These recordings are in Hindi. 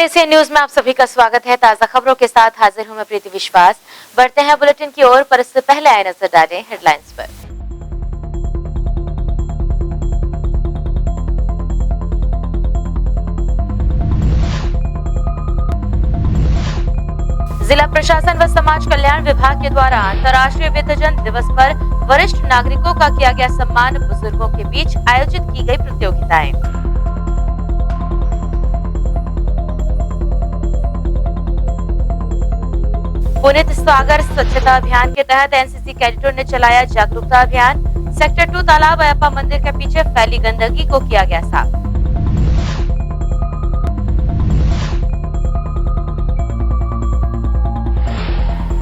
एशियन न्यूज में आप सभी का स्वागत है। ताजा खबरों के साथ हाजिर हूं मैं प्रीति विश्वास। बढ़ते हैं बुलेटिन की ओर, पर इससे पहले आए नजर डालें हेडलाइंस पर। जिला प्रशासन व समाज कल्याण विभाग के द्वारा अंतर्राष्ट्रीय वृद्धजन दिवस पर वरिष्ठ नागरिकों का किया गया सम्मान। बुजुर्गों के बीच आयोजित की गई प्रतियोगिताएं। पुनीत सागर स्वच्छता अभियान के तहत एनसीसी कैडेटों ने चलाया जागरूकता अभियान। सेक्टर 2 तालाब अयप्पा मंदिर के पीछे फैली गंदगी को किया गया साफ।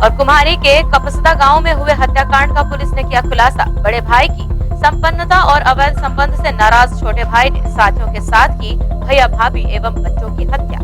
और कुम्हारी के कपसदा गांव में हुए हत्याकांड का पुलिस ने किया खुलासा। बड़े भाई की संपन्नता और अवैध संबंध से नाराज छोटे भाई ने साथियों के साथ की भैया भाभी एवं बच्चों की हत्या।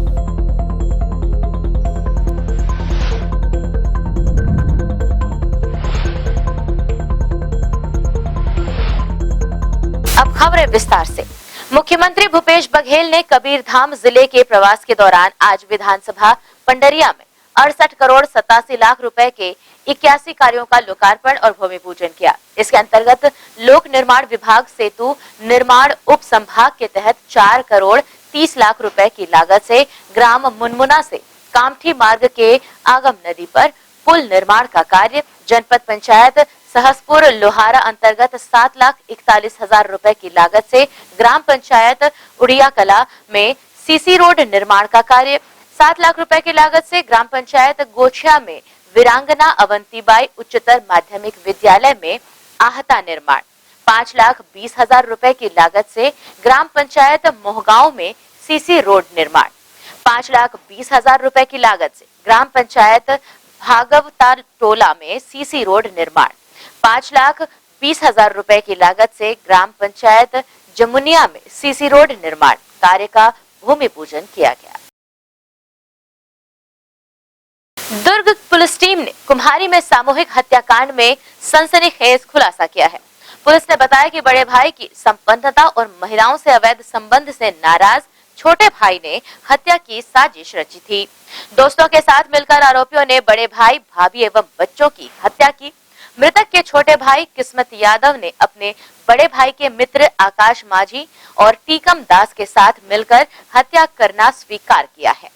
अब खबरें विस्तार से। मुख्यमंत्री भूपेश बघेल ने कबीरधाम जिले के प्रवास के दौरान आज विधानसभा पंडरिया में 68 करोड़ 87 लाख रुपए के 81 कार्यों का लोकार्पण और भूमि पूजन किया। इसके अंतर्गत लोक निर्माण विभाग सेतु निर्माण उप संभाग के तहत 4 करोड़ 30 लाख रुपए की लागत से ग्राम मुनमुना से कामठी मार्ग के आगम नदी पर पुल निर्माण का कार्य, जनपद पंचायत सहसपुर लोहारा अंतर्गत 7,41,000 रुपए की लागत से ग्राम पंचायत उड़िया कला में सीसी रोड निर्माण का कार्य, 7 लाख रुपए की लागत से ग्राम पंचायत गोछिया में वीरांगना अवंतीबाई उच्चतर माध्यमिक विद्यालय में आहता निर्माण, 5,20,000 रुपए की लागत से ग्राम पंचायत मोहगांव में सीसी रोड निर्माण, 5,20,000 रुपए की लागत से ग्राम पंचायत भागवता टोला में सीसी रोड निर्माण, 5,20,000 रुपए की लागत से ग्राम पंचायत जमुनिया में सीसी रोड निर्माण कार्य का भूमि पूजन किया गया। दुर्ग पुलिस टीम ने कुम्हारी में सामूहिक हत्याकांड में सनसनीखेज खुलासा किया है। पुलिस ने बताया कि बड़े भाई की संपन्नता और महिलाओं से अवैध संबंध से नाराज छोटे भाई ने हत्या की साजिश रची थी। दोस्तों के साथ मिलकर आरोपियों ने बड़े भाई, भाभी एवं बच्चों की हत्या की। मृतक के छोटे भाई किस्मत यादव ने अपने बड़े भाई के मित्र आकाश माझी और टीकम दास के साथ मिलकर हत्या करना स्वीकार किया है।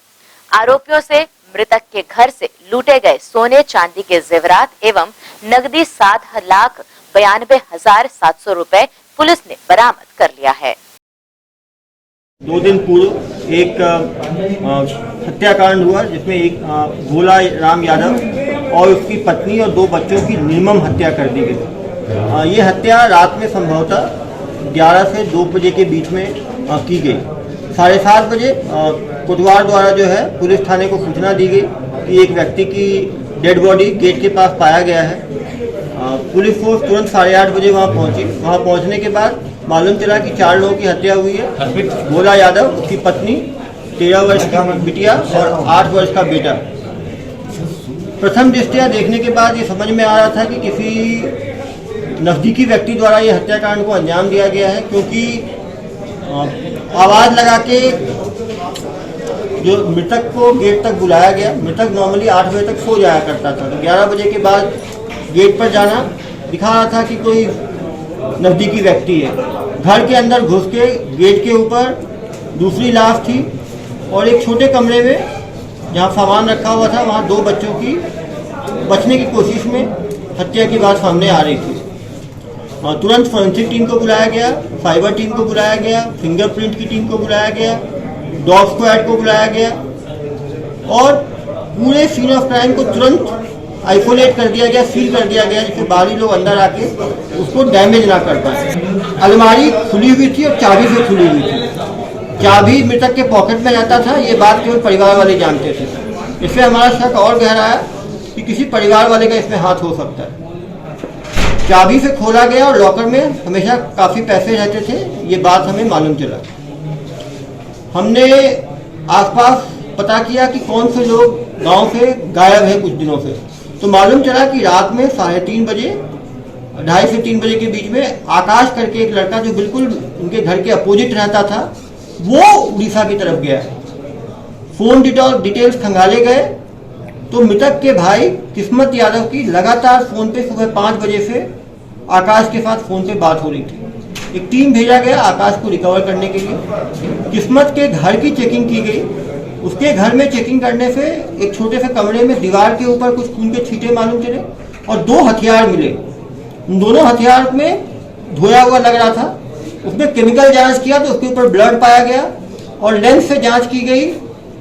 आरोपियों से मृतक के घर से लूटे गए सोने चांदी के जेवरात एवं नकदी 7,92,700 रुपए पुलिस ने बरामद कर लिया है। 2 दिन पूर्व एक हत्याकांड हुआ जिसमें एक भोला राम यादव और उसकी पत्नी और 2 बच्चों की निर्मम हत्या कर दी गई। ये हत्या रात में संभवतः 11 से 2 बजे के बीच में की गई। 7:30 बजे कोतवाल द्वारा जो है पुलिस थाने को सूचना दी गई कि एक व्यक्ति की डेड बॉडी गेट के पास पाया गया है। पुलिस फोर्स तुरंत 8:30 बजे वहाँ पहुंची। वहाँ पहुंचने के बाद मालूम चला कि 4 लोगों की हत्या हुई है। भोला यादव, उसकी पत्नी, 13 वर्ष की बिटिया और 8 वर्ष का बेटा। प्रथम दृष्टया देखने के बाद ये समझ में आ रहा था कि किसी नजदीकी व्यक्ति द्वारा ये हत्याकांड को अंजाम दिया गया है, क्योंकि आवाज लगा के जो मृतक को गेट तक बुलाया गया। मृतक नॉर्मली 8 बजे तक सो जाया करता था, तो 11 बजे के बाद गेट पर जाना दिखा रहा था कि कोई नजदीकी व्यक्ति है। घर के अंदर घुस के गेट के ऊपर दूसरी लाश थी और एक छोटे कमरे में जहां सामान रखा हुआ था वहां 2 बच्चों की बचने की कोशिश में हत्या की बात सामने आ रही थी। तुरंत फोरेंसिक टीम को बुलाया गया, साइबर टीम को बुलाया गया, फिंगरप्रिंट की टीम को बुलाया गया, डॉग स्क्वाड को बुलाया गया और पूरे सीन ऑफ क्राइम को तुरंत आइसोलेट कर दिया गया, सील कर दिया गया, जिससे बाहरी लोग अंदर आके उसको डैमेज ना कर पाए। अलमारी खुली हुई थी और चाबी से खुली हुई थी। चाबी मृतक के पॉकेट में रहता था, ये बात केवल परिवार वाले जानते थे। इससे हमारा शक और गहरा है कि किसी परिवार वाले का इसमें हाथ हो सकता है। चाबी से खोला गया और लॉकर में हमेशा काफ़ी पैसे रहते थे, ये बात हमें मालूम चला। हमने आसपास पता किया कि कौन से लोग गांव से गायब है कुछ दिनों से, तो मालूम चला कि रात में 3:30 बजे 2:30 से 3 बजे के बीच में आकाश करके एक लड़का जो बिल्कुल उनके घर के अपोजिट रहता था, वो उड़ीसा की तरफ गया है। फोन डिटेल्स खंगाले गए तो मृतक के भाई किस्मत यादव की लगातार फोन पे सुबह 5 बजे से आकाश के साथ फोन पे बात हो रही थी। एक टीम भेजा गया आकाश को रिकवर करने के लिए। किस्मत के घर की चेकिंग की गई। उसके घर में चेकिंग करने से एक छोटे से कमरे में दीवार के ऊपर कुछ खून के छींटे मालूम चले और 2 हथियार मिले। उन दोनों हथियार में धोया हुआ लग रहा था। उसमें केमिकल जांच किया तो उसके ऊपर ब्लड पाया गया और लेंस से जांच की गई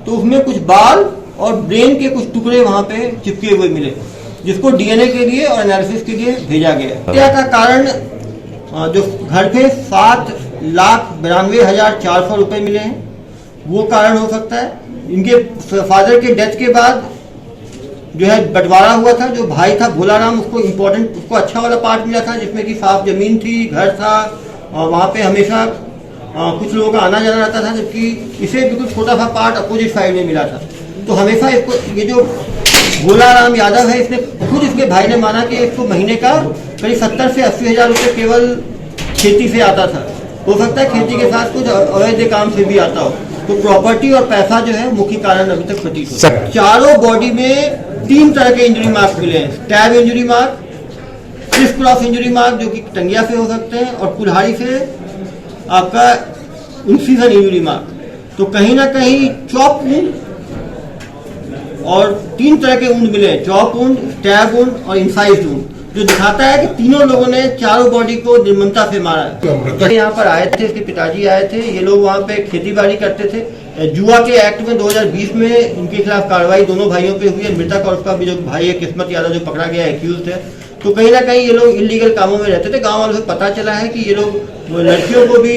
तो उसमें कुछ बाल और ब्रेन के कुछ टुकड़े वहां पे चिपके हुए मिले, जिसको डीएनए के लिए और एनालिसिस के लिए भेजा गया। हत्या का कारण जो घर पे 7,92,400 रुपए मिले हैं वो कारण हो सकता है। इनके फादर के डेथ के बाद जो है बंटवारा हुआ था। जो भाई था भोलाराम उसको अच्छा वाला पार्ट मिला था जिसमें कि साफ जमीन थी, घर था और वहाँ पे हमेशा कुछ लोगों का आना जाना रहता था, जबकि इसे बिल्कुल छोटा सा पार्ट अपोजिट साइड में मिला था। तो हमेशा इसको ये जो भोलाराम यादव है इसने खुद इसके भाई ने माना कि इसको महीने का करीब 70 से 80 हजार रुपये केवल खेती से आता था। हो सकता है खेती के साथ कुछ अवैध काम से भी आता हो। तो प्रॉपर्टी और पैसा जो है मुख्य कारण अभी तक प्रतीत होता है। चारों बॉडी में 3 तरह के इंजरी मार्क्स मिले हैं। Stab injury mark, criss cross injury mark जो कि टंगिया से हो सकते हैं और कुल्हाड़ी से आपका इंसिजन इंजरी मार्क। तो कहीं ना कहीं चॉप वुंड और 3 तरह के वुंड मिले हैं, चॉप वुंड, स्टैब वुंड और इंसाइज वुंड, जो दिखाता है कि तीनों लोगों ने चारों बॉडी को निर्ममता से मारा है। यहाँ पर आए थे, इसके पिताजी आए थे। ये लोग वहाँ पे खेती बाड़ी करते थे। जुआ के एक्ट में 2020 में इनके खिलाफ कार्रवाई दोनों भाइयों पे हुई है। मृतक और उसका भी जो भाई है किस्मत यादव जो पकड़ा गया एक्यूज है। तो कहीं ना कहीं ये लोग इलीगल कामों में रहते थे। गांव वालों से पता चला है कि ये लोग लड़कियों को भी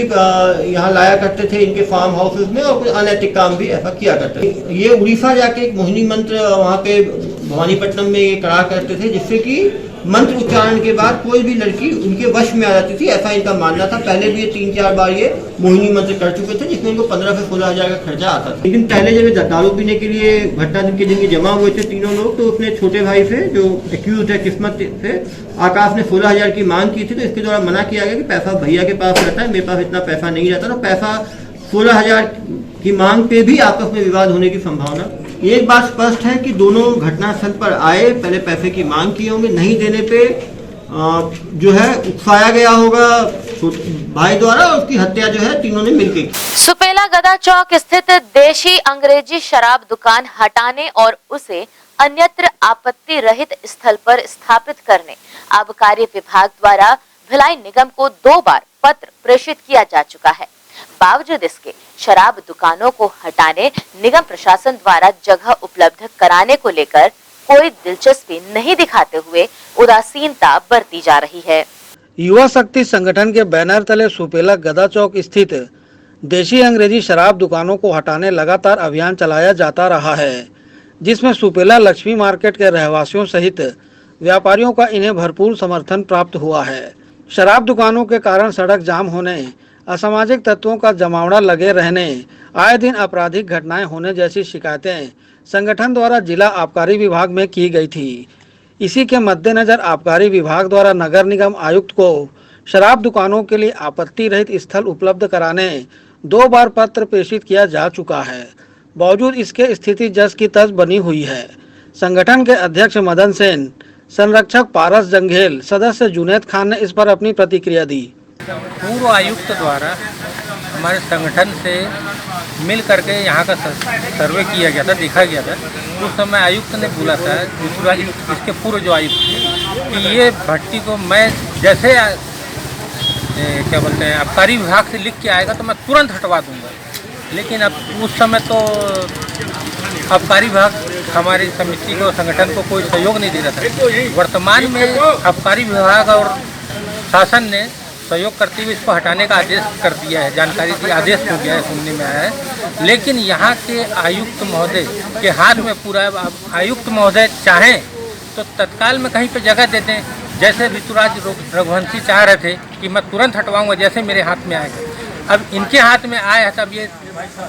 यहाँ लाया करते थे इनके फार्म हाउसेज में और कुछ अनैतिक काम भी ऐसा किया करते थे। ये उड़ीसा जाके एक मोहिनी मंत्र वहाँ पे भवानीपट्टनम में ये करा करते थे, जिससे कि मंत्र उच्चारण के बाद कोई भी लड़की उनके वश में आ जाती थी, ऐसा इनका मानना था। पहले भी ये 3-4 बार ये मोहिनी मंत्र कर चुके थे, जिसमें इनको 15 से 16 हजार का खर्चा आता था। लेकिन पहले जब ये दारू पीने के लिए भट्टा दिन के दिन जमा हुए थे तीनों लोग, तो उसने छोटे भाई से जो एक्यूज है किस्मत से आकाश ने 16 हजार की मांग की थी। तो इसके द्वारा मना किया गया कि पैसा भैया के पास रहता है, मेरे पास इतना पैसा नहीं रहता। तो पैसा 16 हजार की मांग पे भी आपस में विवाद होने की संभावना। एक बात स्पष्ट है कि दोनों घटनास्थल पर आए, पहले पैसे की मांग की होंगे, नहीं देने पे जो है उकसाया गया होगा भाई द्वारा, उसकी हत्या जो है तीनों ने मिलकर की। सुपेला गदा चौक स्थित देशी अंग्रेजी शराब दुकान हटाने और उसे अन्यत्र आपत्ति रहित स्थल पर स्थापित करने आबकारी विभाग द्वारा भिलाई निगम को 2 बार पत्र प्रेषित किया जा चुका है। बावजूद इसके शराब दुकानों को हटाने निगम प्रशासन द्वारा जगह उपलब्ध कराने को लेकर कोई दिलचस्पी नहीं दिखाते हुए उदासीनता बरती जा रही है। युवा शक्ति संगठन के बैनर तले सुपेला गदा चौक स्थित देशी अंग्रेजी शराब दुकानों को हटाने लगातार अभियान चलाया जाता रहा है, जिसमें सुपेला लक्ष्मी मार्केट के रहवासियों सहित व्यापारियों का इन्हें भरपूर समर्थन प्राप्त हुआ है। शराब दुकानों के कारण सड़क जाम होने, असामाजिक तत्वों का जमावड़ा लगे रहने, आए दिन आपराधिक घटनाएं होने जैसी शिकायतें संगठन द्वारा जिला आबकारी विभाग में की गई थी। इसी के मद्देनजर आबकारी विभाग द्वारा नगर निगम आयुक्त को शराब दुकानों के लिए आपत्ति रहित स्थल उपलब्ध कराने 2 बार पत्र प्रेषित किया जा चुका है। बावजूद इसके स्थिति जस की तस बनी हुई है। संगठन के अध्यक्ष मदन सेन, संरक्षक पारस जंघेल, सदस्य जुनैद खान ने इस पर अपनी प्रतिक्रिया दी। पूर्व आयुक्त द्वारा हमारे संगठन से मिल करके यहाँ का सर्वे किया गया था, देखा गया था। उस समय आयुक्त ने बोला था, इसके पूर्व जो आयुक्त थे, कि ये भट्टी को मैं जैसे क्या बोलते हैं आबकारी विभाग से लिख के आएगा तो मैं तुरंत हटवा दूंगा। लेकिन अब उस समय तो आबकारी विभाग हमारी समिति को, संगठन को कोई सहयोग नहीं दे रहा था। वर्तमान में आबकारी विभाग और शासन ने सहयोग करते हुए इसको हटाने का आदेश कर दिया है, जानकारी दी, आदेश हो गया है, सुनने में आया है। लेकिन यहाँ के आयुक्त महोदय के हाथ में पूरा है। आयुक्त महोदय चाहें तो तत्काल में कहीं पे जगह दे दें, जैसे ऋतुराज रघुवंशी चाह रहे थे कि मैं तुरंत हटवाऊंगा जैसे मेरे हाथ में आएगा। अब इनके हाथ में आया है, तब ये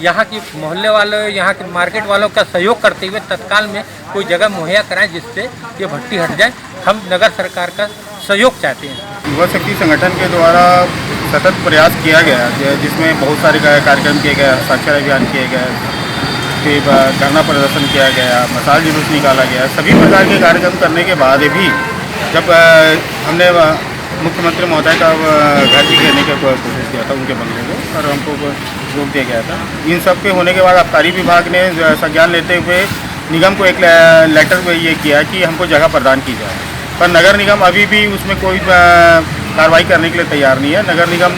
यहाँ की मोहल्ले वालों, यहाँ के मार्केट वालों का सहयोग करते हुए तत्काल में कोई जगह मुहैया कराएं जिससे ये भट्टी हट जाए। हम नगर सरकार का सहयोग चाहते हैं। युवा शक्ति संगठन के द्वारा सतत प्रयास किया गया, जिसमें बहुत सारे कार्यक्रम किए गए, साक्षर अभियान किए गए, धरना प्रदर्शन किया गया, मसाल जुलूस निकाला गया। सभी प्रकार के कार्यक्रम करने के बाद भी जब हमने मुख्यमंत्री महोदय का घर भी घेरने की कोशिश किया था उनके बंगले में, और हमको रोक दिया गया था। इन सब के होने के बाद आबकारी विभाग ने संज्ञान लेते हुए निगम को एक लेटर ये किया कि हमको जगह प्रदान की जाए, पर नगर निगम अभी भी उसमें कोई कार्रवाई करने के लिए तैयार नहीं है। नगर निगम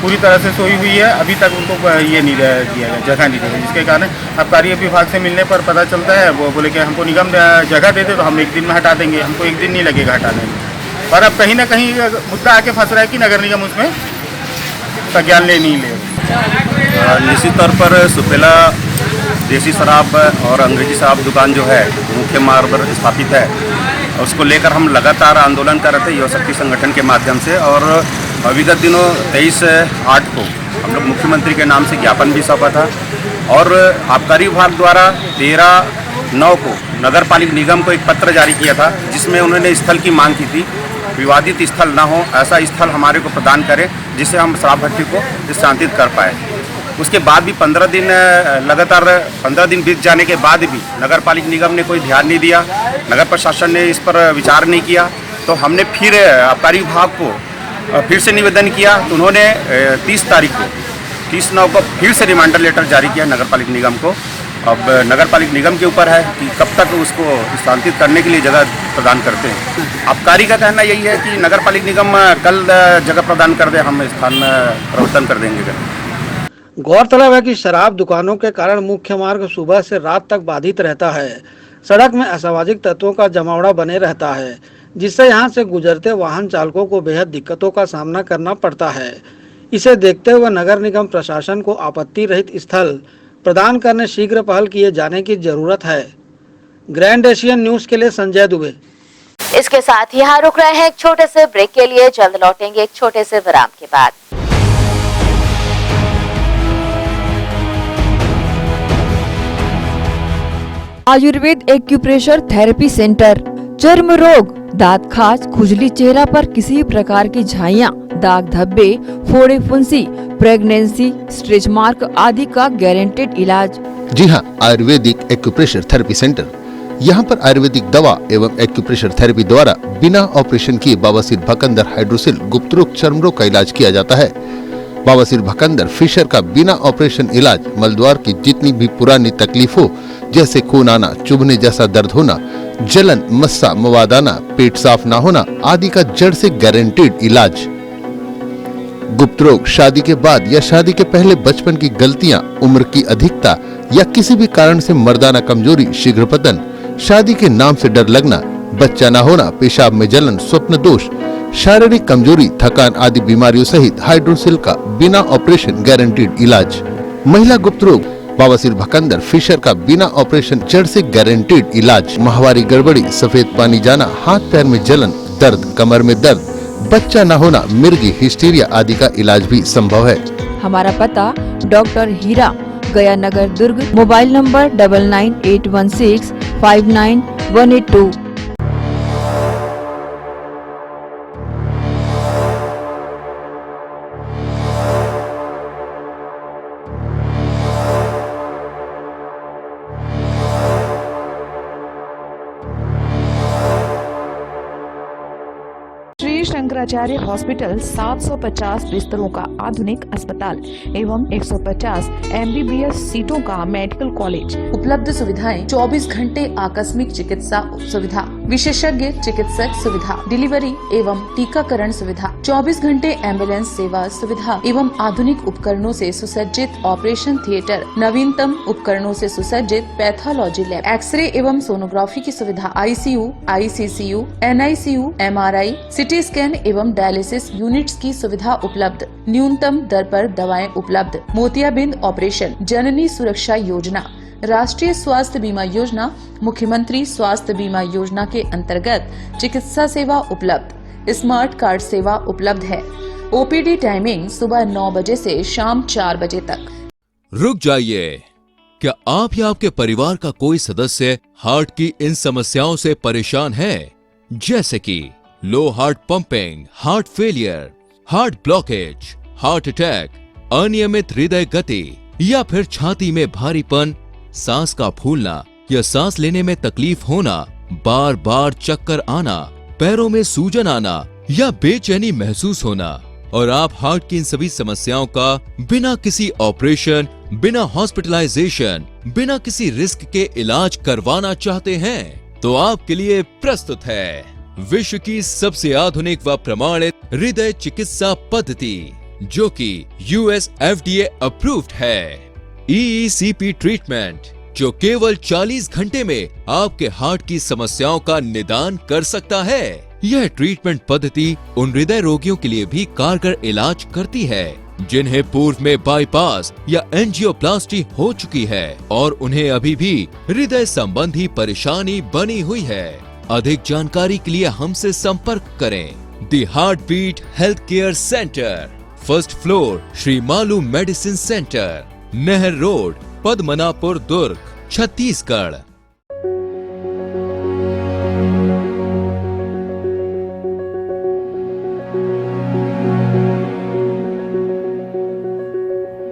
पूरी तरह से सोई हुई है, अभी तक उनको ये नहीं दिया गया, जगह नहीं दी गई, जिसके कारण आबकारी विभाग से मिलने पर पता चलता है, वो बोले कि हमको निगम जगह दे दे तो हम एक दिन में हटा देंगे, हमको एक दिन नहीं लगेगा हटाने में। और अब कहीं ना कहीं मुद्दा आके फंस रहा है कि नगर निगम उसमें संज्ञान ले नहीं ले। निश्चित तौर पर सुपेला देसी शराब और अंग्रेजी शराब दुकान जो है मुख्य मार्ग पर स्थापित है, उसको लेकर हम लगातार आंदोलन कर रहे थे युवा शक्ति संगठन के माध्यम से। और विगत दिनों 23/8 को हम लोग मुख्यमंत्री के नाम से ज्ञापन भी सौंपा था, और आबकारी विभाग द्वारा 13/9 को नगर पालिक निगम को एक पत्र जारी किया था, जिसमें उन्होंने स्थल की मांग की थी। विवादित स्थल ना हो, ऐसा स्थल हमारे को प्रदान करें जिससे हम शराब भट्टी को स्थानांतरित कर पाए। उसके बाद भी 15 दिन लगातार 15 दिन बीत जाने के बाद भी नगर पालिक निगम ने कोई ध्यान नहीं दिया, नगर प्रशासन ने इस पर विचार नहीं किया। तो हमने फिर आबकारी विभाग को फिर से निवेदन किया, तो उन्होंने 30/9 को फिर से रिमाइंडर लेटर जारी किया नगर पालिक निगम को। अब नगर पालिक निगम के ऊपर है कि कब तक उसको स्थानांतरित करने के लिए जगह प्रदान करते हैं। आबकारी का कहना यही है कि नगर पालिक निगम कल जगह प्रदान कर दे, हम स्थान परिवर्तन कर देंगे। गौरतलब है कि शराब दुकानों के कारण मुख्य मार्ग सुबह से रात तक बाधित रहता है। सड़क में असामाजिक तत्वों का जमावड़ा बने रहता है, जिससे यहां से गुजरते वाहन चालकों को बेहद दिक्कतों का सामना करना पड़ता है। इसे देखते हुए नगर निगम प्रशासन को आपत्ति रहित स्थल प्रदान करने शीघ्र पहल किए जाने की जरूरत है। ग्रैंड एशियन न्यूज के लिए संजय दुबे। इसके साथ यहाँ रुक रहे हैं एक छोटे से ब्रेक के लिए, जल्द लौटेंगे एक छोटे से विराम के बाद। Ayurveda acupressure therapy centre. चर्म रोग, दांत खाज, खुजली, चेहरा पर किसी प्रकार की झाइयाँ, दाग धब्बे, फोड़े फुंसी, प्रेगनेंसी, स्ट्रेच मार्क आदि का गारंटेड इलाज। जी हाँ, आयुर्वेदिक एक्यूप्रेशर थेरेपी सेंटर। यहाँ पर आयुर्वेदिक दवा एवं एक्यूप्रेशर थेरेपी द्वारा बिना ऑपरेशन किए बवासीर, भकंदर, हाइड्रोसिल, गुप्त रोग, चर्म रोग का इलाज किया जाता है। बवासीर, भकंदर, फिशर का बिना ऑपरेशन इलाज, मलद्वार की जितनी भी पुरानी तकलीफ हो, जैसे खून आना, चुभने जैसा दर्द होना, जलन, मस्सा, मवाद आना, पेट साफ ना होना आदि का जड़ से गारंटेड इलाज। गुप्त रोग, शादी के बाद या शादी के पहले बचपन की गलतियां, उम्र की अधिकता या किसी भी कारण से मर्दाना कमजोरी, शीघ्र पतन, शादी के नाम से डर लगना, बच्चा न होना, पेशाब में जलन, स्वप्न दोष, शारीरिक कमजोरी, थकान आदि बीमारियों सहित हाइड्रोसिल का बिना ऑपरेशन गारंटीड इलाज। महिला गुप्त रोग, बवासीर, भकंदर, फिशर का बिना ऑपरेशन जड़ से गारंटीड इलाज। माहवारी गड़बड़ी, सफेद पानी जाना, हाथ पैर में जलन, दर्द, कमर में दर्द, बच्चा न होना, मिर्गी, हिस्टीरिया आदि का इलाज भी संभव है। हमारा पता doctor Hira, Gaya Nagar, Durg. Mobile number 9981659182। Shri Shankaracharya hospital 750 बिस्तरों का आधुनिक अस्पताल एवं 150 MBBS सीटों का मेडिकल कॉलेज। उपलब्ध सुविधाएं 24 घंटे आकस्मिक चिकित्सा सुविधा, विशेषज्ञ चिकित्सक सुविधा, डिलीवरी एवं टीकाकरण सुविधा, 24 घंटे एम्बुलेंस सेवा सुविधा एवं आधुनिक उपकरणों से सुसज्जित ऑपरेशन थिएटर, नवीनतम उपकरणों से सुसज्जित पैथोलॉजी लैब, एक्सरे एवं सोनोग्राफी की सुविधा, ICU, ICCU, NICU, MRI, CT scan एवं डायलिसिस यूनिट्स की सुविधा उपलब्ध। न्यूनतम दर पर दवाएं उपलब्ध। मोतियाबिंद ऑपरेशन, जननी सुरक्षा योजना, राष्ट्रीय स्वास्थ्य बीमा योजना, मुख्यमंत्री स्वास्थ्य बीमा योजना के अंतर्गत चिकित्सा सेवा उपलब्ध। स्मार्ट कार्ड सेवा उपलब्ध है। OPD टाइमिंग सुबह 9 बजे से शाम 4 बजे तक। रुक जाइए, क्या आप या आपके परिवार का कोई सदस्य हार्ट की इन समस्याओं से परेशान है, जैसे कि low heart pumping, heart failure, heart blockage, heart attack, अनियमित हृदय गति या फिर छाती में भारीपन, सांस का फूलना या सांस लेने में तकलीफ होना, बार बार चक्कर आना, पैरों में सूजन आना या बेचैनी महसूस होना और आप हार्ट की इन सभी समस्याओं का बिना किसी ऑपरेशन, बिना हॉस्पिटलाइजेशन, बिना किसी रिस्क के इलाज करवाना चाहते हैं तो आपके लिए प्रस्तुत है विश्व की सबसे आधुनिक व प्रमाणित हृदय चिकित्सा पद्धति जो कि US FDA अप्रूव्ड है। EECP ट्रीटमेंट जो केवल 40 घंटे में आपके हार्ट की समस्याओं का निदान कर सकता है। यह ट्रीटमेंट पद्धति उन हृदय रोगियों के लिए भी कारगर इलाज करती है जिन्हें पूर्व में बाईपास या एंजियोप्लास्टी हो चुकी है और उन्हें अभी भी हृदय संबंधी परेशानी बनी हुई है। अधिक जानकारी के लिए हमसे संपर्क करें। The heart beat health care centre, first floor, Shri Malu medicine centre, Nahar road, Padmanapur, Durg, Chhattisgarh.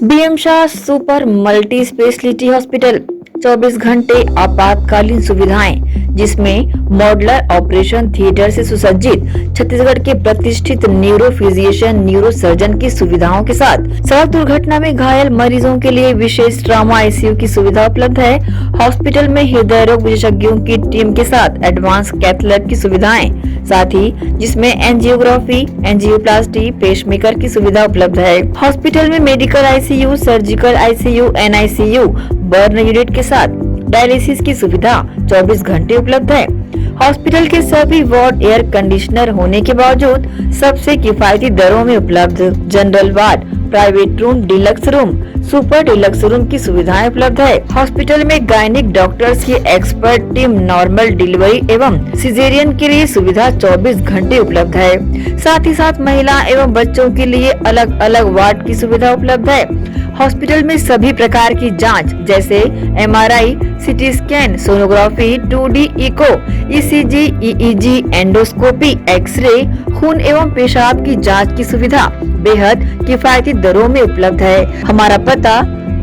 BM Shah super multi speciality hospital 24 घंटे आपातकालीन सुविधाएं जिसमें मॉडुलर ऑपरेशन थिएटर से सुसज्जित छत्तीसगढ़ के प्रतिष्ठित न्यूरो फिजिशियन, न्यूरो सर्जन की सुविधाओं के साथ सड़क दुर्घटना में घायल मरीजों के लिए विशेष ट्रॉमा ICU की सुविधा उपलब्ध है। हॉस्पिटल में हृदय रोग विशेषज्ञों की टीम के साथ एडवांस कैथ लैब की सुविधाएं, साथ ही जिसमें एंजियोग्राफी, एंजियोप्लास्टी, पेसमेकर की सुविधा उपलब्ध है। हॉस्पिटल में medical ICU, surgical ICU, NICU, burn unit के साथ डायलिसिस की सुविधा 24 घंटे उपलब्ध है। हॉस्पिटल के सभी वार्ड एयर कंडीशनर होने के बावजूद सबसे किफायती दरों में उपलब्ध। General ward, private room, deluxe room, super deluxe room की सुविधाएं उपलब्ध है। हॉस्पिटल में गायनिक डॉक्टर्स की एक्सपर्ट टीम नॉर्मल डिलीवरी एवं सिजेरियन के लिए सुविधा 24 घंटे उपलब्ध है। साथ ही साथ महिला एवं बच्चों के लिए अलग अलग वार्ड की सुविधा उपलब्ध है। हॉस्पिटल में सभी प्रकार की जांच जैसे MRI, CT scan, sonography, 2D echo, ECG, EEG, endoscopy, x-ray, खून एवं पेशाब की जांच की सुविधा बेहद किफायती दरों में उपलब्ध है। हमारा पता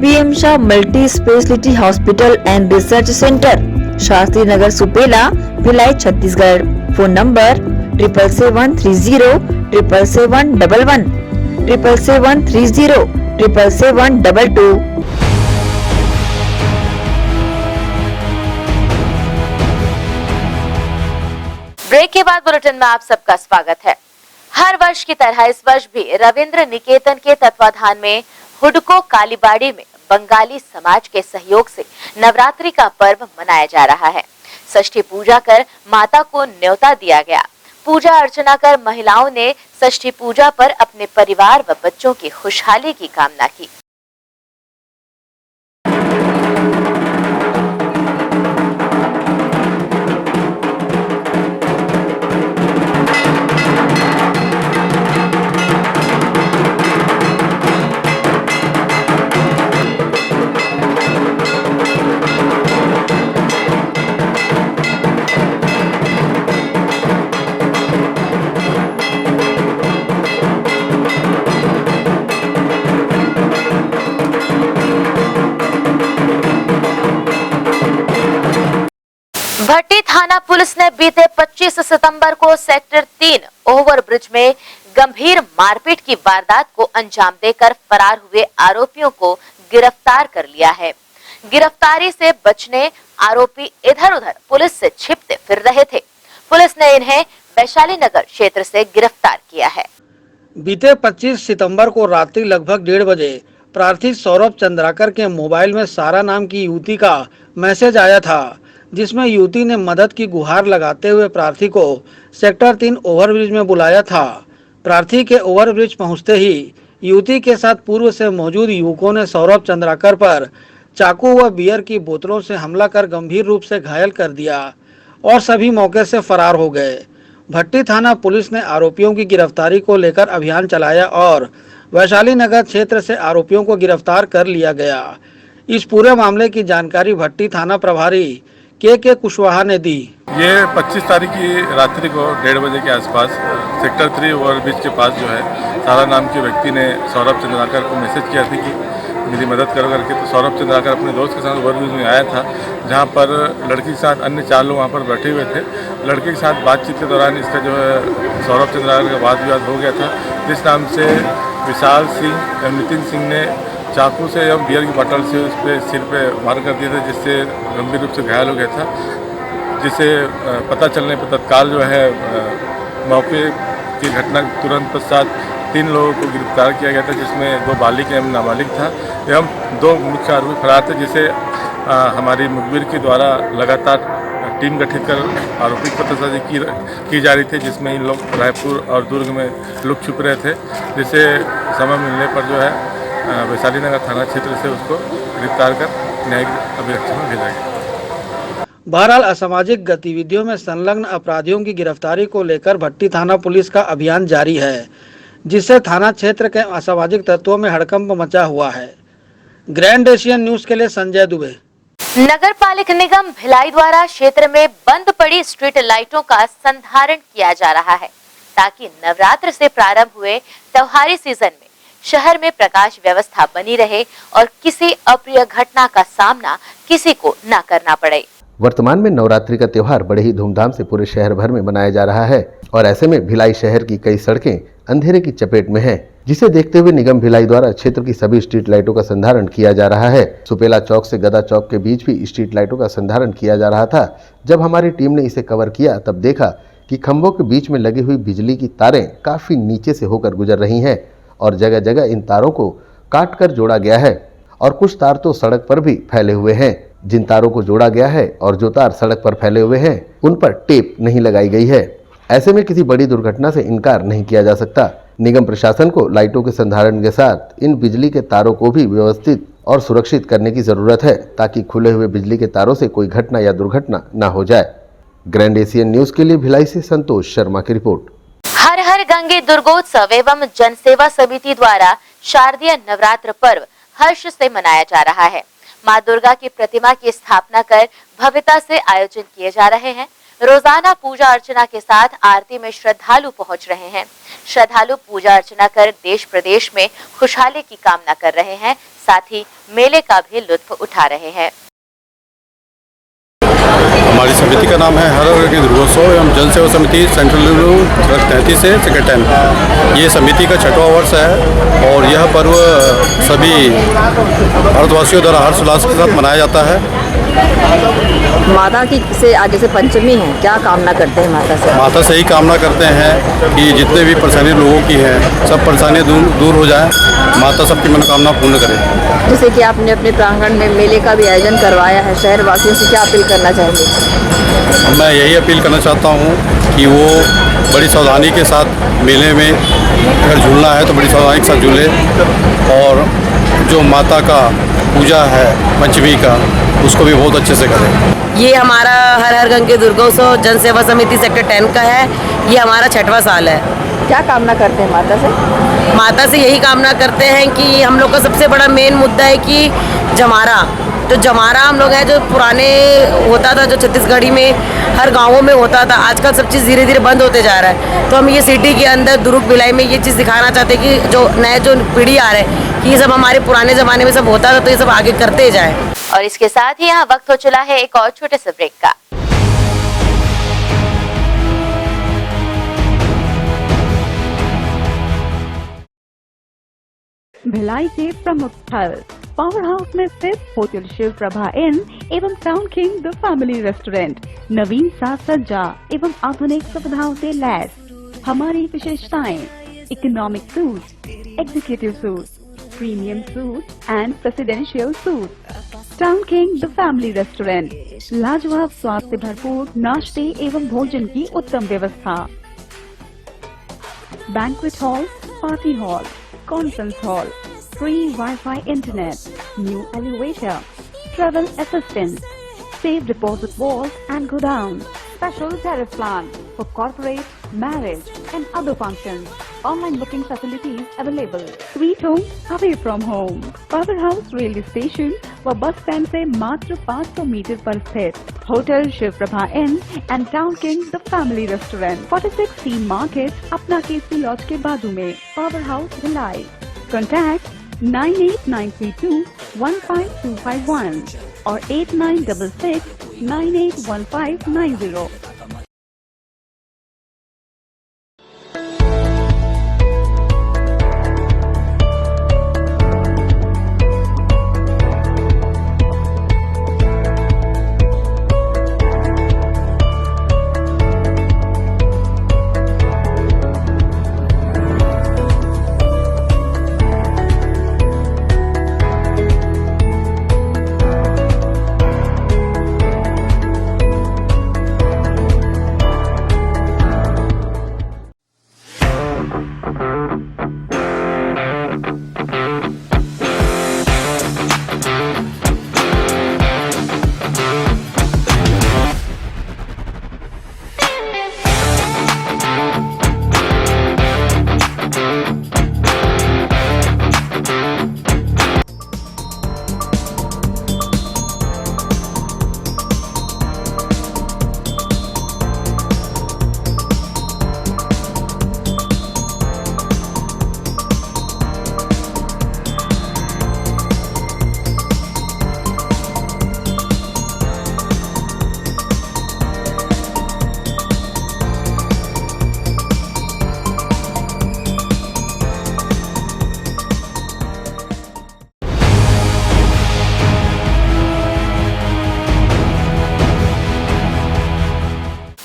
BM Shah multi speciality hospital and research centre, Shastri Nagar, Supela, Bhilai, Chhattisgarh. Phone number 77730 77711 77730 77722। Break के बाद बुलेटिन में आप सबका स्वागत है। हर वर्ष की तरह इस वर्ष भी रविंद्र निकेतन के तत्वाधान में हुडको कालीबाड़ी में बंगाली समाज के सहयोग से नवरात्रि का पर्व मनाया जा रहा है। षष्ठी पूजा कर माता को न्योता दिया गया। पूजा अर्चना कर महिलाओं ने षष्ठी पूजा पर अपने परिवार व बच्चों की खुशहाली की कामना की। भट्टी थाना पुलिस ने बीते 25 सितंबर को सेक्टर 3 ओवरब्रिज में गंभीर मारपीट की वारदात को अंजाम देकर फरार हुए आरोपियों को गिरफ्तार कर लिया है। गिरफ्तारी से बचने आरोपी इधर-उधर पुलिस से छिपते फिर रहे थे। पुलिस ने इन्हें वैशाली नगर क्षेत्र से गिरफ्तार किया है। बीते 25 सितंबर को रात्रि लगभग 1:30 बजे प्रार्थी सौरभ चंद्राकर के मोबाइल में सारा नाम की युवती का मैसेज आया था, जिसमें युवती ने मदद की गुहार लगाते हुए प्रार्थी को सेक्टर 3 ओवरब्रिज में बुलाया था। प्रार्थी के ओवरब्रिज पहुंचते ही युवती के साथ पूर्व से मौजूद युवकों ने सौरभ चंद्राकर पर चाकू व बियर की बोतलों से हमला कर गंभीर रूप से घायल कर दिया और सभी मौके से फरार हो गए। भट्टी थाना पुलिस ने आरोपियों की गिरफ्तारी को लेकर अभियान चलाया और वैशाली नगर क्षेत्र से आरोपियों को गिरफ्तार कर लिया गया। इस पूरे मामले की जानकारी भट्टी थाना प्रभारी के कुशवाहा ने दी। ये 25 तारीख की रात्रि को 1:30 बजे के आसपास सेक्टर 3 ओवरब्रिज के पास जो है सारा नाम के व्यक्ति ने सौरभ चंद्राकर को मैसेज किया था कि मेरी मदद करो करके। तो सौरभ चंद्राकर अपने दोस्त के साथ ओवरब्रिज में आया था, जहाँ पर लड़की के साथ अन्य 4 लोग वहाँ पर बैठे हुए थे। लड़के के साथ बातचीत के दौरान इसका जो है सौरभ चंद्राकर का वाद विवाद हो गया था, जिस नाम से विशाल सिंह एवं नितिन सिंह ने चाकू से एवं बियर की बोतल से उस पर सिर पे वार कर दिया था, जिससे गंभीर रूप से घायल हो गया था। जिसे पता चलने पर तत्काल जो है मौके की घटना तुरंत पश्चात 3 लोगों को गिरफ्तार किया गया था, जिसमें 2 बालिग एवं नाबालिग था एवं 2 मुख्य आरोपी फरार थे, जिसे हमारी मुखबिर के द्वारा लगातार टीम गठित कर आरोपी को पतासाजी की जा रही थी, जिसमें इन लोग रायपुर और दुर्ग में लुक छुप रहे थे, जिसे समय मिलने पर जो है वैशाली नगर थाना क्षेत्र से उसको गिरफ्तार कर न्यायिक अभिरक्षा में भेजा गया। बहरहाल असामाजिक गतिविधियों में संलग्न अपराधियों की गिरफ्तारी को लेकर भट्टी थाना पुलिस का अभियान जारी है, जिससे थाना क्षेत्र के असामाजिक तत्वों में हड़कंप मचा हुआ है। ग्रैंड एशियन न्यूज के लिए संजय दुबे। नगर पालिक निगम भिलाई द्वारा क्षेत्र में बंद पड़ी स्ट्रीट लाइटों का संधारण किया जा रहा है, ताकि नवरात्र से प्रारंभ हुए त्योहारी सीजन में शहर में प्रकाश व्यवस्था बनी रहे और किसी अप्रिय घटना का सामना किसी को न करना पड़े। वर्तमान में नवरात्रि का त्योहार बड़े ही धूमधाम से पूरे शहर भर में मनाया जा रहा है और ऐसे में भिलाई शहर की कई सड़कें अंधेरे की चपेट में हैं, जिसे देखते हुए निगम भिलाई द्वारा क्षेत्र की सभी स्ट्रीट लाइटों का संधारण किया जा रहा है। सुपेला चौक से गदा चौक के बीच भी स्ट्रीट लाइटों का संधारण किया जा रहा था। जब हमारी टीम ने इसे कवर किया तब देखा कि खंभों के बीच में लगी हुई बिजली की तारें काफी नीचे से होकर गुजर रही हैं और जगह जगह इन तारों को काट कर जोड़ा गया है और कुछ तार तो सड़क पर भी फैले हुए हैं। जिन तारों को जोड़ा गया है और जो तार सड़क पर फैले हुए हैं उन पर टेप नहीं लगाई गई है। ऐसे में किसी बड़ी दुर्घटना से इनकार नहीं किया जा सकता। निगम प्रशासन को लाइटों के संधारण के साथ इन बिजली के तारों को भी व्यवस्थित और सुरक्षित करने की जरूरत है, ताकि खुले हुए बिजली के तारों से कोई घटना या दुर्घटना न हो जाए। ग्रैंड एशियन न्यूज के लिए भिलाई से संतोष शर्मा की रिपोर्ट। हर हर गंगे दुर्गोत्सव एवं जनसेवा समिति द्वारा शारदीय नवरात्र पर्व हर्ष से मनाया जा रहा है। मां दुर्गा की प्रतिमा की स्थापना कर भव्यता से आयोजन किए जा रहे हैं। रोजाना पूजा अर्चना के साथ आरती में श्रद्धालु पहुंच रहे हैं। श्रद्धालु पूजा अर्चना कर देश प्रदेश में खुशहाली की कामना कर रहे हैं, साथ ही मेले का भी लुत्फ उठा रहे हैं। हमारी समिति का नाम है हर हर गंगे दुर्गोत्सव एवं जनसेवा समिति सेंट्रल 33 से सेक्टर 10। ये समिति का 6वां वर्ष है और यह पर्व सभी भारतवासियों द्वारा हर्षोल्लास के साथ मनाया जाता है। माता की से आगे से पंचमी है, क्या कामना करते हैं माता से? माता से ही कामना करते हैं कि जितने भी परेशानी लोगों की है सब परेशानियाँ दूर हो जाए, माता सबकी मनोकामना पूर्ण करे। जैसे कि आपने अपने प्रांगण में मेले का भी आयोजन करवाया है, शहर वासियों से क्या अपील करना चाहेंगे? मैं यही अपील करना चाहता हूँ कि वो बड़ी सावधानी के साथ मेले में अगर झूलना है तो बड़ी सावधानी के साथ झूले और जो माता का पूजा है पंचमी का उसको भी बहुत अच्छे से करें। ये हमारा हर हर गंगे दुर्गोत्सव जनसेवा समिति सेक्टर 10 का है। ये हमारा 6वां साल है। क्या कामना करते हैं माता से? माता से यही कामना करते हैं कि हम लोग का सबसे बड़ा मेन मुद्दा है कि जमारा, तो जमारा हम लोग है जो पुराने होता था, जो छत्तीसगढ़ी में हर गाँवों में होता था, आजकल सब चीज़ धीरे धीरे बंद होते जा रहा है। तो हम ये सिटी के अंदर दुर्ग भिलाई में ये चीज़ दिखाना चाहते हैं कि जो नए जो पीढ़ी आ रहे हैं कि ये सब हमारे पुराने ज़माने में सब होता था, तो ये सब आगे करते जाए। और इसके साथ ही यहाँ वक्त हो चला है एक और छोटे से ब्रेक का। भिलाई के प्रमुख स्थल पावर हाउस में स्थित होटल शिव प्रभा इन एवं town king the family restaurant नवीन साज सज्जा एवं आधुनिक सुविधाओं से लैस। हमारी विशेषताएं economic suite, executive suite, premium suite and presidential suite. Town king the family restaurant, लाजवाब स्वाद से भरपूर नाश्ते एवं भोजन की उत्तम व्यवस्था। Banquet hall, party hall, conference hall, free Wi-Fi internet, new elevator, travel assistance, safe deposit vault and godown, special tariff plan for corporate, marriage and other functions. online booking facilities available. Sweet home away from home. Powerhouse railway station व बस स्टैंड से मात्र 500 मीटर पर स्थित hotel Shiv Prabha inn and town king the family restaurant 46 T market अपना केसरी लॉज के बाजू में पावर हाउस भिलाई। कॉन्टैक्ट 9892152251 और 8966981590।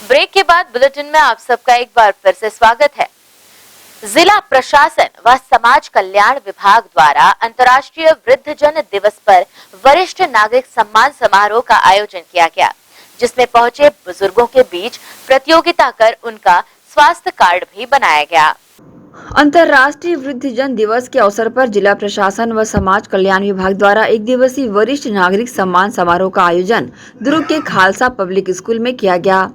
ब्रेक के बाद बुलेटिन में आप सबका एक बार फिर से स्वागत है। जिला प्रशासन व समाज कल्याण विभाग द्वारा अंतर्राष्ट्रीय वृद्धजन दिवस पर वरिष्ठ नागरिक सम्मान समारोह का आयोजन किया गया, जिसमें पहुंचे बुजुर्गों के बीच प्रतियोगिता कर उनका स्वास्थ्य कार्ड भी बनाया गया। अंतर्राष्ट्रीय वृद्धजन दिवस के अवसर पर जिला प्रशासन व समाज कल्याण विभाग द्वारा एक दिवसीय वरिष्ठ नागरिक सम्मान समारोह का आयोजन दुर्ग के खालसा पब्लिक स्कूल में किया गया।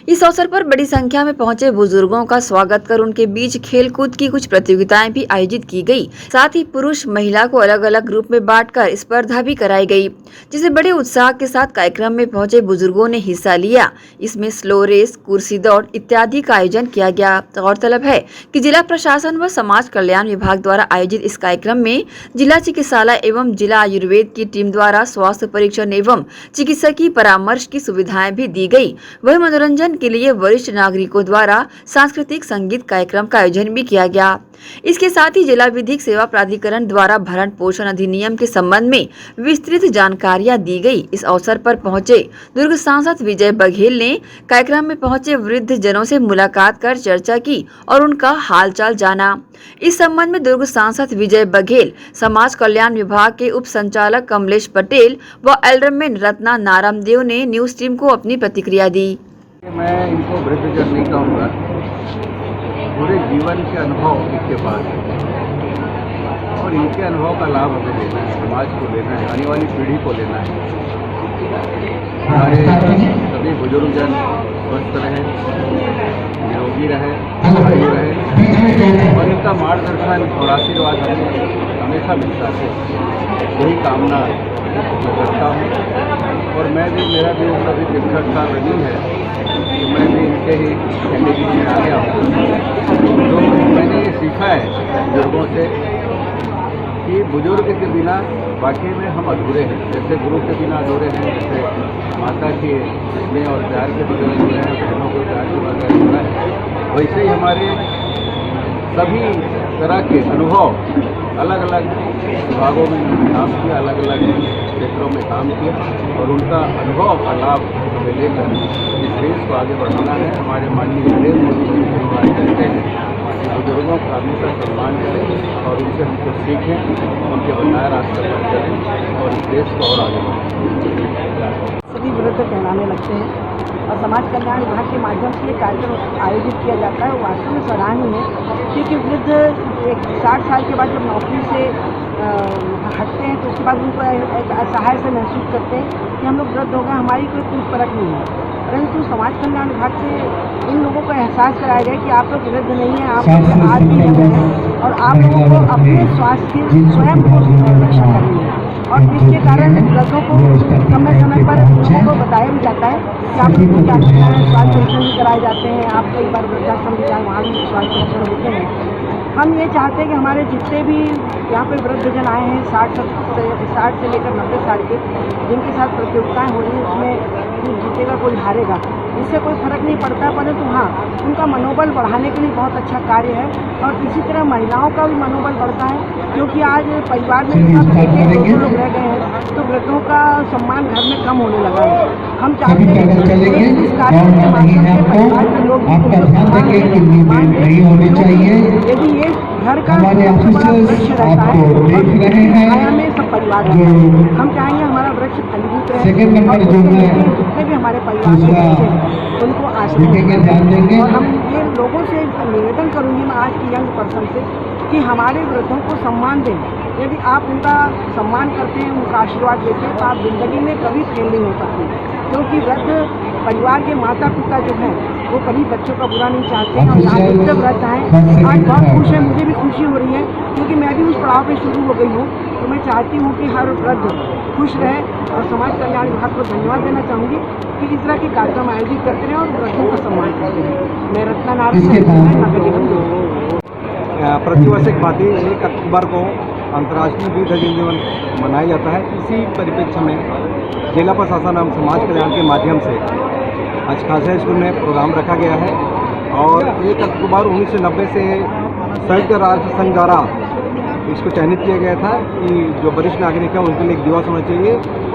इस अवसर पर बड़ी संख्या में पहुंचे बुजुर्गों का स्वागत कर उनके बीच खेलकूद की कुछ प्रतियोगिताएं भी आयोजित की गई। साथ ही पुरुष महिला को अलग अलग ग्रुप में बांटकर स्पर्धा भी कराई गई, जिसे बड़े उत्साह के साथ कार्यक्रम में पहुंचे बुजुर्गों ने हिस्सा लिया। इसमें स्लो रेस, कुर्सी दौड़ इत्यादि का आयोजन किया गया। गौरतलब है कि जिला प्रशासन व समाज कल्याण विभाग द्वारा आयोजित इस कार्यक्रम में जिला चिकित्सालय एवं जिला आयुर्वेद की टीम द्वारा स्वास्थ्य परीक्षण एवं चिकित्सकीय परामर्श की सुविधाएं भी दी गई। वही मनोरंजन के लिए वरिष्ठ नागरिकों द्वारा सांस्कृतिक संगीत कार्यक्रम का आयोजन भी किया गया। इसके साथ ही जिला विधिक सेवा प्राधिकरण द्वारा भरण पोषण अधिनियम के संबंध में विस्तृत जानकारियां दी गई। इस अवसर पर पहुंचे दुर्ग सांसद विजय बघेल ने कार्यक्रम में पहुंचे वृद्ध जनों से मुलाकात कर चर्चा की और उनका हालचाल जाना। इस संबंध में दुर्ग सांसद विजय बघेल, समाज कल्याण विभाग के उप संचालक कमलेश पटेल व एल्डरमैन रत्ना नारामदेव ने न्यूज टीम को अपनी प्रतिक्रिया दी। मैं इनको वृद्धजन नहीं कहूँगा, पूरे जीवन के अनुभव इनके पास है और इनके अनुभव का लाभ हमें लेना है, समाज को लेना है, आने वाली पीढ़ी को लेना है। हमारे सभी बुजुर्गजन स्वस्थ रहें, निरोगी रहें, आयु रहें और इनका मार्गदर्शन और आशीर्वाद हमें हमेशा मिलता है। यही कामना मैं करता हूँ और मैं भी, मेरा भी उम्र अभी 63 साल रही है, तो मैं भी इनके ही कैटेगरी में आ गया हूँ। तो मैंने ये सीखा है बुजुर्गों से कि बुजुर्ग के बिना वाकई में हम अधूरे हैं। जैसे गुरु के बिना अधूरे हैं, जैसे माता के स्नेह और प्यार के बगैर अधूरे हैं, बहनों के प्यार के बगैर अधूरा है, वैसे ही हमारे सभी तरह के अनुभव अलग अलग विभागों में काम किया, अलग अलग क्षेत्रों में काम किया और उनका अनुभव का लाभ हमें लेकर इस देश को आगे बढ़ाना है। हमारे माननीय नरेंद्र मोदी जी कई बार कहते हैं बुजुर्गों का हमेशा सम्मान करें और उनसे हमको सीखें, उनके बताए रास्ते पर चलें और इस देश को और आगे बढ़ाएं। सभी वृद्ध कहलाने लगते हैं और समाज कल्याण विभाग के माध्यम से ये कार्यक्रम आयोजित किया जाता है। वास्तव में सराहनीय है, क्योंकि वृद्ध 60 साल के बाद जब नौकरी से हटते हैं तो उसके बाद उनको एक असहाय से महसूस करते हैं कि हम लोग वृद्ध हो गए, हमारी कोई पूछ परख नहीं है। परंतु समाज कल्याण विभाग से इन लोगों को एहसास कराया गया कि आप लोग वृद्ध नहीं हैं, आप लोग आज भी यंग हैं और आप लोगों को अपने स्वास्थ्य की स्वयं को रक्षा करनी है। और इसके कारण वृद्धों को समय समय पर लोगों को बताया भी जाता है कि आप लोगों को क्या करना है, स्वास्थ्य परीक्षण भी कराए जाते हैं। आप कई बार वृद्धाश्रम भी जाए, वहाँ भी स्वास्थ्य परीक्षण होते हैं। हम ये चाहते हैं कि हमारे जितने भी यहाँ पे वृद्धजन आए हैं 60 से लेकर 90 साल के, जिनके साथ प्रतियोगिताएं हो रही हैं, उसमें कोई जीतेगा कोई हारेगा, इससे कोई फर्क नहीं पड़ता, परंतु हाँ उनका मनोबल बढ़ाने के लिए बहुत अच्छा कार्य है। और इसी तरह महिलाओं का भी मनोबल बढ़ता है, क्योंकि आज परिवार में सब एक लोग रह गए हैं तो वृद्धों का सम्मान घर में कम होने लगा है। हम चाहते हैं कि इस कार्य के माध्यम से परिवार के लोग भी उनको सम्मान दें। यदि ये घर का सबसे बड़ा वृक्ष रहता है और छाया में सब परिवार रहता है, हम चाहेंगे हमारा वृक्ष फलीभूत रहे और जितने भी हमारे परिवार के बच्चे हैं उनको आशीर्वाद। और हम ये लोगों से निवेदन करूंगी मैं आज की यंग पर्सन से कि हमारे वृद्धों को सम्मान दें। यदि आप उनका सम्मान करते हैं, उनका आशीर्वाद देते हैं, तो आप जिंदगी में कभी फेल नहीं हो सकते, क्योंकि वृद्ध परिवार के माता पिता जो हैं वो कभी बच्चों का बुरा नहीं चाहते हैं। और नागरिक जब रहता है आज बहुत खुश है, मुझे भी खुशी हो रही है क्योंकि मैं भी उस पड़ाव पे शुरू हो गई हूँ। तो मैं चाहती हूँ कि हर वृद्ध खुश रहे और समाज कल्याण विभाग को धन्यवाद देना चाहूँगी कि इस तरह के कार्यक्रम आयोजित करते रहे और वृद्धों का सम्मान करते हैं। मैं रत्ना नारायण प्रतिवर्ष एक भांति 1 अक्टूबर को अंतर्राष्ट्रीय वृद्धजन दिवस मनाया जाता है। इसी परिप्रेक्ष्य में जिला प्रशासन एवं समाज कल्याण के माध्यम से आज खालसा स्कूल में प्रोग्राम रखा गया है और 1 अक्टूबर 1990 से संयुक्त राष्ट्र संघ द्वारा इसको चयनित किया गया था कि जो वरिष्ठ नागरिक है उनके लिए एक दिवस होना चाहिए।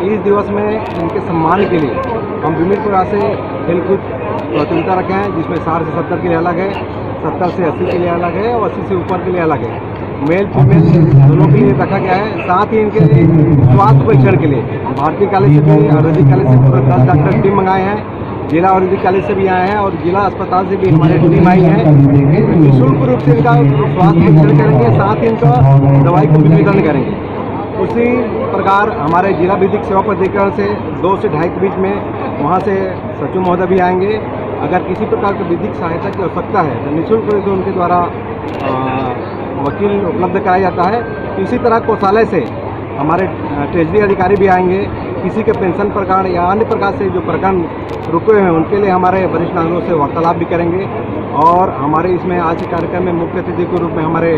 इस दिवस में इनके सम्मान के लिए हम विभिन्न प्रकार से खेलकूद प्रतियोगिता रखे हैं, जिसमें 60 से 70 के लिए अलग है, 70 से 80 के लिए अलग है और 80 से ऊपर के लिए अलग है। मेल फीमेल दोनों के लिए रखा गया है। साथ ही इनके स्वास्थ्य परीक्षण के लिए भारतीय कॉलेज से भी, आयुर्वेदिक कॉलेज से पूरे 10 डॉक्टर टीम मंगाए हैं, जिला आयुर्वेदिक कॉलेज से भी आए हैं और जिला अस्पताल से भी हमारी टीम आई है। निःशुल्क रूप से इनका स्वास्थ्य परीक्षण करेंगे, साथ ही इनका दवाई का वितरण करेंगे। उसी प्रकार हमारे जिला विधिक सेवा प्राधिकरण से 2 से 2.5 के बीच में वहाँ से सचिव महोदय भी आएंगे। अगर किसी प्रकार की विधिक सहायता की आवश्यकता है तो निःशुल्क रूप से उनके द्वारा वकील उपलब्ध कराया जाता है। इसी तरह कोषालय से हमारे ट्रेजरी अधिकारी भी आएंगे। किसी के पेंशन प्रकरण या अन्य प्रकार से जो प्रकरण रुके हुए हैं उनके लिए हमारे वरिष्ठ नागरिकों से वार्तालाप भी करेंगे। और हमारे इसमें आज के कार्यक्रम में मुख्य अतिथि के रूप में हमारे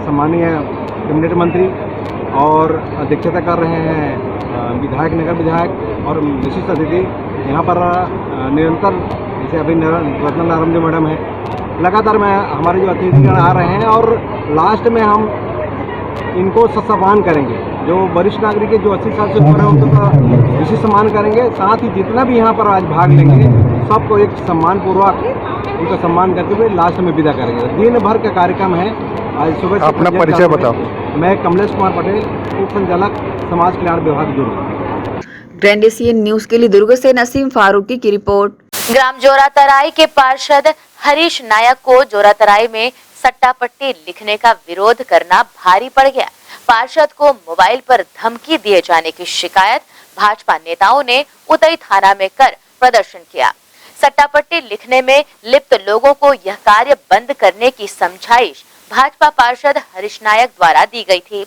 सम्मानीय कैबिनेट मंत्री और अध्यक्षता कर रहे हैं विधायक, नगर विधायक और विशिष्ट अतिथि यहाँ पर निरंतर, जैसे अभी रत्ना नारायण मैडम है, लगातार में हमारे जो अतिथिगण आ रहे हैं और लास्ट में हम इनको सम्मान करेंगे। जो वरिष्ठ नागरिक है जो 80 साल से ऊपर है उनका विशेष सम्मान करेंगे। साथ ही जितना भी यहाँ पर आज भाग लेंगे सबको एक सम्मान पूर्वक उनका सम्मान करते हुए लास्ट में विदा करेंगे। दिन भर का कार्यक्रम है। आज सुबह से अपना परिचय बताओ। मैं कमलेश कुमार पटेल, उप संचालक समाज कल्याण विभाग दुर्ग। ग्रैंड एशियन न्यूज के लिए दुर्ग से नसीम फारूकी की रिपोर्ट। ग्राम जोरातराई के पार्षद हरीश नायक को जोरातराई में सट्टा पट्टी लिखने का विरोध करना भारी पड़ गया। पार्षद को मोबाइल पर धमकी दिए जाने की शिकायत भाजपा नेताओं ने उतई थाना में कर प्रदर्शन किया। सट्टा पट्टी लिखने में लिप्त लोगों को यह कार्य बंद करने की समझाइश भाजपा पार्षद हरीश नायक द्वारा दी गई थी,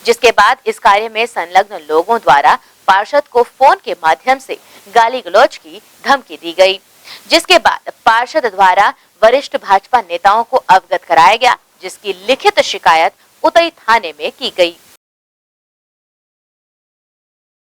जिसके बाद इस कार्य में संलग्न लोगों द्वारा पार्षद को फोन के माध्यम से गाली गलौज की धमकी दी गई, जिसके बाद पार्षद द्वारा वरिष्ठ भाजपा नेताओं को अवगत कराया गया, जिसकी लिखित शिकायत उतई थाने में की गई।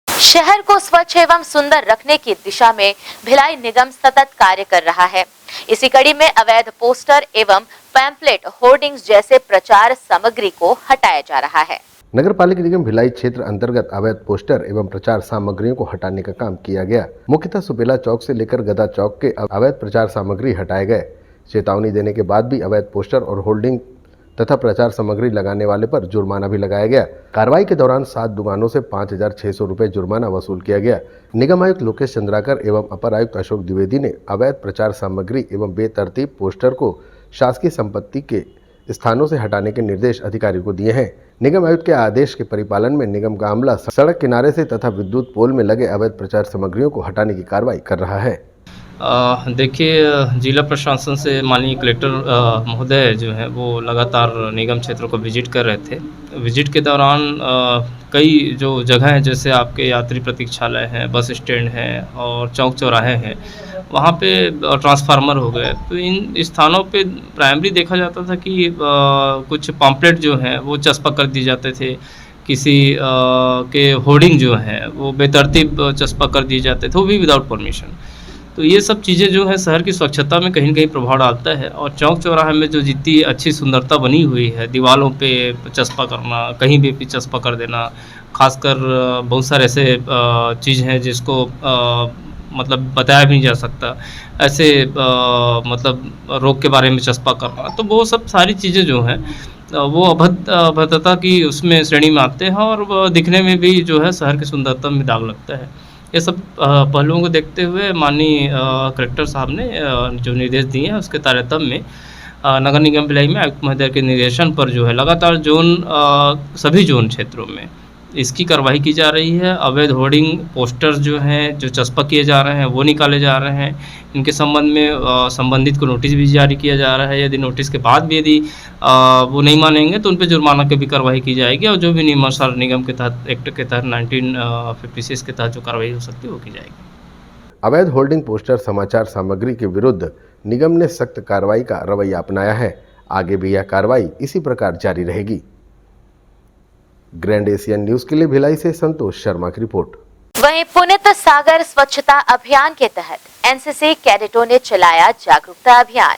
शहर को स्वच्छ एवं सुंदर रखने की दिशा में भिलाई निगम सतत कार्य कर रहा है। इसी कड़ी में अवैध पोस्टर एवं पैम्पलेट, होर्डिंग्स जैसे प्रचार सामग्री को हटाया जा रहा है। नगर पालिका निगम भिलाई क्षेत्र अंतर्गत अवैध पोस्टर एवं प्रचार सामग्रियों को हटाने का काम किया गया। मुख्यतः सुपेला चौक से लेकर गदा चौक के अवैध प्रचार सामग्री हटाए गए। चेतावनी देने के बाद भी अवैध पोस्टर और होल्डिंग तथा प्रचार सामग्री लगाने वाले पर जुर्माना भी लगाया गया। कार्रवाई के दौरान 7 दुकानों से 5,600 रुपए जुर्माना वसूल किया गया। निगम आयुक्त लोकेश चंद्राकर एवं अपर आयुक्त अशोक द्विवेदी ने अवैध प्रचार सामग्री एवं बेतरतीब पोस्टर को शासकीय संपत्ति के स्थानों से हटाने के निर्देश अधिकारी को दिए हैं। निगम आयुक्त के आदेश के परिपालन में निगम का अमला सड़क किनारे से तथा विद्युत पोल में लगे अवैध प्रचार सामग्रियों को हटाने की कार्रवाई कर रहा है। देखिए, जिला प्रशासन से माननीय कलेक्टर महोदय जो हैं वो लगातार निगम क्षेत्रों को विजिट कर रहे थे। विजिट के दौरान कई जो जगह हैं, जैसे आपके यात्री प्रतीक्षालय हैं, बस स्टैंड हैं और चौक चौराहे हैं, वहाँ पे ट्रांसफार्मर हो गए। तो इन स्थानों पे प्राइमरी देखा जाता था कि कुछ पम्पलेट जो हैं वो चस्पा कर दिए जाते थे, किसी के होर्डिंग जो हैं वो बेतरतीब चस्पा कर दिए जाते थे, वो भी विदाउट परमिशन। तो ये सब चीज़ें जो है शहर की स्वच्छता में कहीं न कहीं प्रभाव डालता है। और चौक चौराहे में जो जितनी अच्छी सुंदरता बनी हुई है, दीवारों पे चस्पा करना, कहीं भी चस्पा कर देना, खासकर बहुत सारे ऐसे चीज़ हैं जिसको मतलब बताया भी नहीं जा सकता, ऐसे मतलब रोग के बारे में चस्पा करना, तो वो सब सारी चीज़ें जो हैं वो अभद्रता की उसमें श्रेणी में आते हैं और वो दिखने में भी जो है शहर की सुंदरता में दाग लगता है। ये सब पहलुओं को देखते हुए माननीय कलेक्टर साहब ने जो निर्देश दिए हैं उसके तारतम्य में नगर निगम भिलाई में आयुक्त महोदय के निर्देशन पर जो है लगातार सभी जोन क्षेत्रों में इसकी कार्रवाई की जा रही है। अवैध होर्डिंग पोस्टर्स जो हैं, जो चस्पा किए जा रहे हैं, वो निकाले जा रहे हैं। इनके संबंध में संबंधित को नोटिस भी जारी किया जा रहा है। यदि नोटिस के बाद भी यदि वो नहीं मानेंगे तो उन पर जुर्माना की भी कार्रवाई की जाएगी और जो भी नियमानुसार निगम के तहत एक्ट के तहत 1956 के तहत जो कार्रवाई हो सकती है वो की जाएगी। अवैध होर्डिंग पोस्टर समाचार सामग्री के विरुद्ध निगम ने सख्त कार्रवाई का रवैया अपनाया है। आगे भी यह कार्रवाई इसी प्रकार जारी रहेगी। ग्रैंड एशियन न्यूज के लिए भिलाई से संतोष शर्मा की रिपोर्ट। वहीं पुनीत सागर स्वच्छता अभियान के तहत एनसीसी कैडेटों ने चलाया जागरूकता अभियान।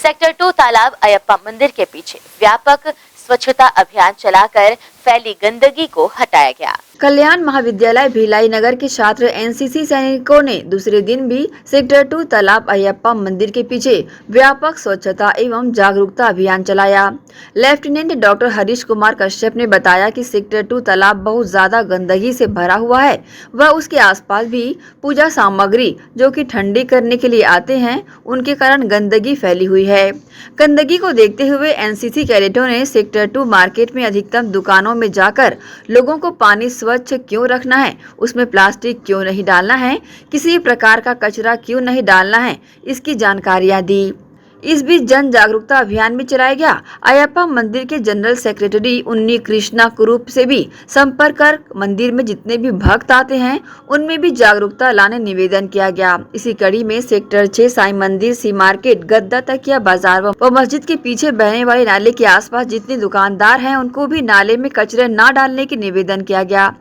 सेक्टर 2 तालाब अयप्पा मंदिर के पीछे व्यापक स्वच्छता अभियान चलाकर फैली गंदगी को हटाया गया। कल्याण महाविद्यालय भिलाई नगर के छात्र एनसीसी सैनिकों ने दूसरे दिन भी सेक्टर 2 तालाब अयप्पा मंदिर के पीछे व्यापक स्वच्छता एवं जागरूकता अभियान चलाया। लेफ्टिनेंट डॉक्टर हरीश कुमार कश्यप ने बताया कि सेक्टर 2 तालाब बहुत ज्यादा गंदगी से भरा हुआ है व उसके आसपास भी पूजा सामग्री जो कि ठंडी करने के लिए आते हैं, उनके कारण गंदगी फैली हुई है। गंदगी को देखते हुए एनसीसी कैडेटों ने सेक्टर 2 मार्केट में अधिकतम दुकानों में जाकर लोगों को पानी स्वच्छ क्यों रखना है, उसमें प्लास्टिक क्यों नहीं डालना है, किसी प्रकार का कचरा क्यों नहीं डालना है, इसकी जानकारियां दी। इस बीच जन जागरूकता अभियान भी चलाया गया। अयप्पा मंदिर के जनरल सेक्रेटरी उन्नी कृष्णा कुरूप से भी संपर्क कर मंदिर में जितने भी भक्त आते हैं उनमें भी जागरूकता लाने निवेदन किया गया। इसी कड़ी में सेक्टर 6 साई मंदिर, सी मार्केट, गद्दा तकिया बाजार व मस्जिद के पीछे बहने वाले नाले के आसपास जितने दुकानदार हैं उनको भी नाले में कचरे न डालने की निवेदन किया गया।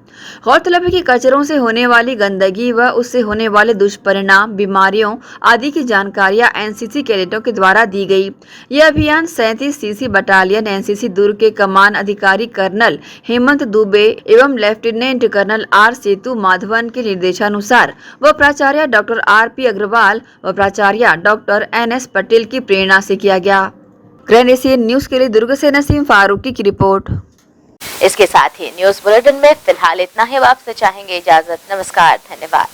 गौरतलब है कि कचरों से होने वाली गंदगी व उससे होने वाले दुष्परिणाम, बीमारियों आदि की जानकारियां एनसीसी कैडेटों के द्वारा दी गई। यह अभियान 37 सीसी बटालियन एनसीसी दुर्ग के कमान अधिकारी कर्नल हेमंत दुबे एवं लेफ्टिनेंट कर्नल आर सेतु माधवन के निर्देशानुसार व प्राचार्य डॉक्टर आरपी अग्रवाल व प्राचार्य डॉक्टर एनएस पटेल की प्रेरणा से किया गया। ग्रैंड एशियन न्यूज के लिए दुर्ग से नसीम फारूकी की रिपोर्ट। इसके साथ ही न्यूज बुलेटिन में फिलहाल इतना ही। आपसे चाहेंगे इजाजत। नमस्कार, धन्यवाद।